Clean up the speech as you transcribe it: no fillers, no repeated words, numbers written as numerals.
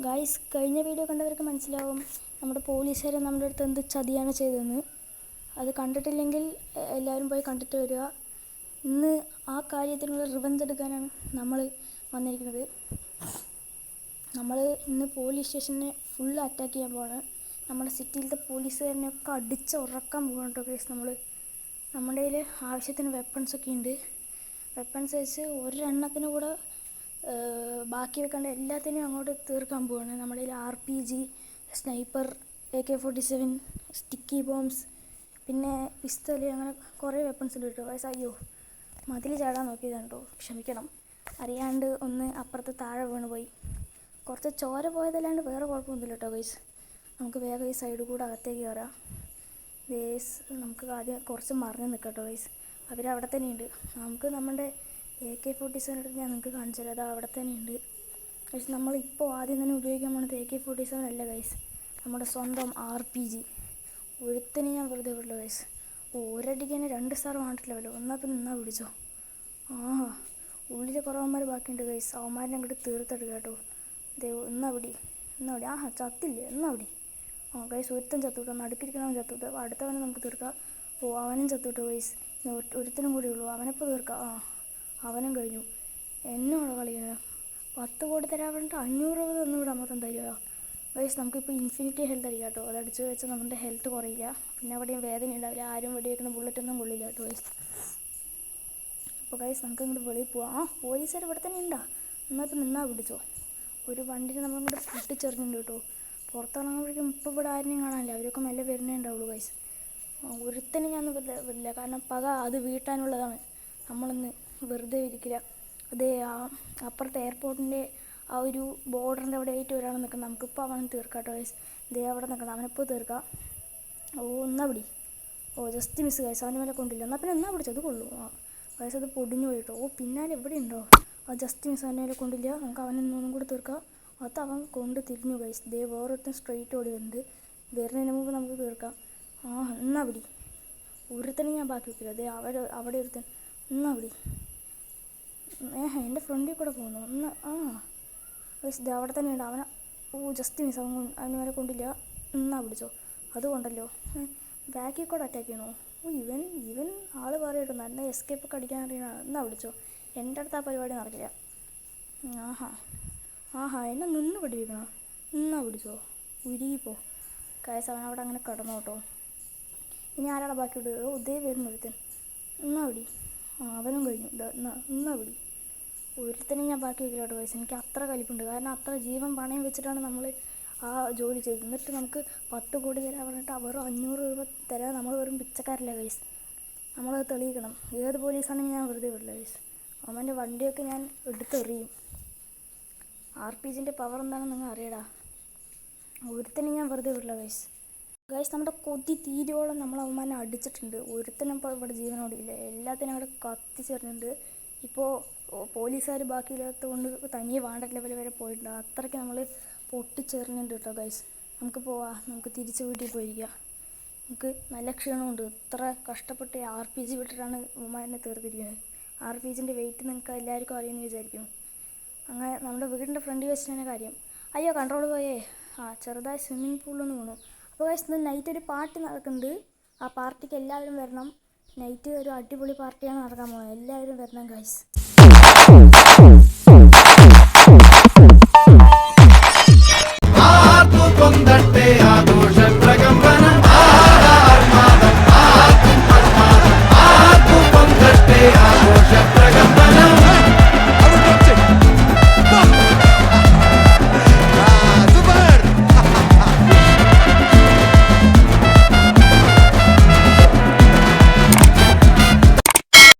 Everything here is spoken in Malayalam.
ഗായ്സ്, കഴിഞ്ഞ വീഡിയോ കണ്ടവർക്ക് മനസ്സിലാവും നമ്മുടെ പോലീസുകാർ നമ്മുടെ അടുത്ത് എന്ത് ചതിയാണ് ചെയ്തതെന്ന്. അത് കണ്ടിട്ടില്ലെങ്കിൽ എല്ലാവരും പോയി കണ്ടിട്ട് വരിക. ഇന്ന് ആ കാര്യത്തിനുള്ള റിവഞ്ച് എടുക്കാനാണ് നമ്മൾ വന്നിരിക്കുന്നത്. നമ്മൾ ഇന്ന് പോലീസ് സ്റ്റേഷനെ ഫുള്ള് അറ്റാക്ക് ചെയ്യാൻ പോവാണ്. നമ്മുടെ സിറ്റിയിലത്തെ പോലീസുകാരനെയൊക്കെ അടിച്ച് ഉറക്കാൻ പോകണം കേട്ടോ ഗൈസ്. നമ്മുടെ കയ്യിൽ ആവശ്യത്തിന് വെപ്പൺസൊക്കെ ഉണ്ട്. വെപ്പൺസ് വെച്ച് ഒരെണ്ണത്തിന് കൂടെ ബാക്കി വെക്കേണ്ട എല്ലാത്തിനെയും അങ്ങോട്ട് തീർക്കാൻ പോവാണ്. നമ്മുടെ കയ്യിൽ RPG, sniper, AK-47, sticky bombs, പിന്നെ പിസ്റ്റല്, അങ്ങനെ കുറേ വെപ്പൺസ് ഉണ്ട് കേട്ടോ ഗൈസ്. അയ്യോ, മതിൽ ചാടാൻ നോക്കിയതാണ് കേട്ടോ, ക്ഷമിക്കണം. അറിയാണ്ട് ഒന്ന് അപ്പുറത്ത് താഴെ വീണ് പോയി. കുറച്ച് ചോര പോയതല്ലാണ്ട് വേറെ കുഴപ്പമൊന്നുമില്ല കേട്ടോ ഗൈസ്. നമുക്ക് വേഗം ഈ സൈഡ് കൂടെ അകത്തേക്ക് കയറാം. ഗൈസ്, നമുക്ക് ആദ്യം കുറച്ച് മറിഞ്ഞ് നിൽക്കാം കേട്ടോ ഗൈസ്. അവരവിടെ തന്നെയുണ്ട്. നമുക്ക് നമ്മുടെ AK-47 എടുത്ത് ഞാൻ നിങ്ങൾക്ക് കാണിച്ചു തരാം. അത് അവിടെ തന്നെയുണ്ട് ഗൈസ്. നമ്മളിപ്പോൾ ആദ്യം തന്നെ ഉപയോഗിക്കാൻ പോകുന്നത് AK-47 അല്ല ഗൈസ്, നമ്മുടെ സ്വന്തം RPG. ഒരുത്തനെ ഞാൻ വെറുതെ വിടില്ല ഗൈസ്. ഒരടിക്ക് തന്നെ 2 സ്റ്റാർ വാങ്ങിട്ടില്ലല്ലോ. എന്നാൽ പിന്നെ എന്നാ പിടിച്ചോ. ഉള്ളിൽ കുറവന്മാർ ബാക്കിയുണ്ട് ഗൈസ്. അവന്മാരെ അങ്ങോട്ട് തീർത്തെടുക്കുക കേട്ടോ. എന്നാ പിടി. ചത്തില്ലേ, എന്നാ പിടി. ഗൈസ്, ഒരുത്തൻ ചത്തുവിട്ടോ, നടുക്കിരിക്കണവൻ ചത്തുവിട്ടോ. അടുത്തവനെ നമുക്ക് തീർക്കാം. അവനും ചത്തുവിട്ടോ ഗൈസ്. ഒരുത്തനും കൂടി ഉള്ളൂ, അവനെപ്പോൾ തീർക്കാം. അവനും കഴിഞ്ഞു. എന്നോട് കളിക്കുന്നത് 10 കോടി തരാൻ വേണ്ടിയിട്ട് 500 രൂപ ഒന്നും ഇവിടെ മൊത്തം തരിക ഗൈസ്. നമുക്കിപ്പോൾ ഇൻഫിനിറ്റി ഹെൽത്ത് അടിക്കാം കേട്ടോ. അതടിച്ച് വെച്ചാൽ നമ്മുടെ ഹെൽത്ത് കുറയില്ല. പിന്നെ അവിടെയും വേദന ഉണ്ടാവില്ല. ആരും വെടി വെക്കുന്ന ബുള്ളറ്റൊന്നും കൊള്ളില്ല കേട്ടോ ഗൈസ്. അപ്പോൾ ഗൈസ്, നമുക്ക് ഇങ്ങോട്ട് വെളിയിൽ പോവാം. പോലീസുകാർ ഇവിടെ തന്നെ ഉണ്ടാ. എന്നിട്ട് നിന്നാ പിടിച്ചോ. ഒരു വണ്ടിയിൽ നമ്മളിങ്ങോട്ട് പൊട്ടിച്ചെറിഞ്ഞിട്ടുണ്ട് കേട്ടോ. പുറത്തിറങ്ങുമ്പോഴേക്കും ഇപ്പോൾ ഇവിടെ ആരെയും കാണാനില്ല. അവരൊക്കെ മെല്ലെ വരുന്നേ ഉണ്ടാവുള്ളൂ ഗൈസ്. ഒരുത്തനെ ഞാൻ വിടില്ല, കാരണം പക അത് വീട്ടാനുള്ളതാണ്. നമ്മളിന്ന് വെറുതെ ഇരിക്കില്ല. അതേ അപ്പുറത്തെ എയർപോർട്ടിൻ്റെ ആ ഒരു ബോർഡറിൻ്റെ അവിടെ ആയിട്ട് ഒരാൾ നിൽക്കണം. നമുക്കിപ്പോൾ അവനെ തീർക്കാം കേട്ടോ ഗൈസ്. അവിടെ നിൽക്കണം, അവനെപ്പോൾ തീർക്കാം. എന്നാ പിടി. Just miss guys. അവൻ്റെ മേലെ കൊണ്ടില്ല. എന്നാൽ പിന്നെ എന്നാ പിടിച്ചോ, അത് കൊള്ളൂ. ഗൈസ്, അത് പൊടിഞ്ഞു പോയിട്ടോ. പിന്നാലെ എവിടെ ഉണ്ടോ. ജസ്റ്റ് മിസ് അവൻ്റെ മേലെ കൊണ്ടില്ല. നമുക്ക് അവനൊന്നും കൂടി തീർക്കാം. അത് അവൻ കൊണ്ട് തിരിഞ്ഞു ഗൈസ്. വേറൊരുത്തൻ സ്ട്രെയിറ്റ് ഓടി വരുന്നുണ്ട്. വരുന്നതിന് മുമ്പ് നമുക്ക് തീർക്കാം. എന്നാ പിടി. ഒരുത്തനെ ഞാൻ ബാക്കി വെക്കില്ല. അവിടെ ഒരുത്തൻ. എന്നാ പിടി. എൻ്റെ ഫ്രണ്ടിൽ കൂടെ പോകുന്നു. ഗൈസ്, അവിടെ തന്നെ ഉണ്ട് അവനെ. Just miss. അവന് മേലെ കൊണ്ടില്ല. എന്നാ പിടിച്ചോ. അതുകൊണ്ടല്ലോ ബാക്കിൽ കൂടെ അറ്റാക്ക് ചെയ്യണോ. ഇവൻ ആൾ പറയട്ടോ, നല്ല എസ്കേപ്പൊക്കെ അടിക്കാൻ അറിയണം. എന്നാ പിടിച്ചോ. എൻ്റെ അടുത്ത് ആ പരിപാടി നടക്കില്ല. എന്നെ നിന്ന് പിടിപ്പിക്കണം. എന്നാ പിടിച്ചോ. ഉരുകിപ്പോ ഗൈസ്. അവൻ അവിടെ അങ്ങനെ കിടന്നു കേട്ടോ. ഇനി ആരാടെ ബാക്കി വിടുക. ഇതേ വരുന്ന ഒരുത്തൻ. എന്നാ പിടി. അവനും കഴിഞ്ഞു. എന്നാ പിടി. ഒരുത്തനെ ഞാൻ ബാക്കി വെക്കില്ല കേട്ടോ ഗൈസ്. എനിക്ക് അത്ര കലിപ്പുണ്ട്. കാരണം അത്ര ജീവൻ പണയം വെച്ചിട്ടാണ് നമ്മൾ ആ ജോലി ചെയ്തത്. എന്നിട്ട് നമുക്ക് 10 കോടി തരാൻ പറഞ്ഞിട്ട് അവർ 500 രൂപ തരാൻ നമ്മൾ വെറും പിച്ചക്കാരില്ല ഗൈസ്. നമ്മളത് തെളിയിക്കണം. ഏത് പോലീസാണെങ്കിൽ ഞാൻ വെറുതെ വിടില്ല ഗൈസ്. അവൻ്റെ വണ്ടിയൊക്കെ ഞാൻ എടുത്തെറിയും. RPGൻ്റെ പവർ എന്താണെന്ന് നിങ്ങൾ അറിയടാ. ഒരുത്തനെ ഞാൻ വെറുതെ വിടില്ല ഗൈസ്. നമ്മുടെ കൊതി തീരോളം നമ്മൾ അവന്മാരെ അടിച്ചിട്ടുണ്ട്. ഒരുത്തനും ഇപ്പോൾ ഇവിടെ ജീവനോടില്ല. എല്ലാത്തിനും അവിടെ കത്തിച്ചെറിഞ്ഞിട്ടുണ്ട്. ഇപ്പോൾ പോലീസുകാർ ബാക്കിയില്ലാത്തത് കൊണ്ട് തനിയെ വാണ്ട ലെവൽ വരെ പോയിട്ടുണ്ട്. അത്രയ്ക്ക് നമ്മൾ പൊട്ടിച്ചെറിഞ്ഞിട്ടുണ്ട് കേട്ടോ ഗൈസ്. നമുക്ക് പോവാം. നമുക്ക് തിരിച്ച് വീട്ടിൽ പോയിരിക്കാം. നമുക്ക് നല്ല ക്ഷീണമുണ്ട്. ഇത്ര കഷ്ടപ്പെട്ട് RPG വിട്ടിട്ടാണ് അവന്മാരെ തീർത്തിരിക്കുന്നത്. RPGൻ്റെ വെയിറ്റ് നിങ്ങൾക്ക് എല്ലാവർക്കും അറിയുമെന്ന് വിചാരിക്കുന്നു. അങ്ങനെ നമ്മുടെ വീടിൻ്റെ ഫ്രണ്ടിൽ വെച്ചിട്ടാണ് കാര്യം. അയ്യോ, കൺട്രോൾ പോയേ. ചെറുതായി സ്വിമ്മിങ് പൂളിലൊന്ന് വീണു. അപ്പോൾ ഗൈസ്, ഇന്ന് നൈറ്റ് ഒരു പാർട്ടി നടക്കുന്നുണ്ട്. ആ പാർട്ടിക്ക് എല്ലാവരും വരണം. നൈറ്റ് ഒരു അടിപൊളി പാർട്ടിയാണ് നടക്കാൻ പോകുന്നത്. എല്ലാവരും വരണം ഗൈസ്.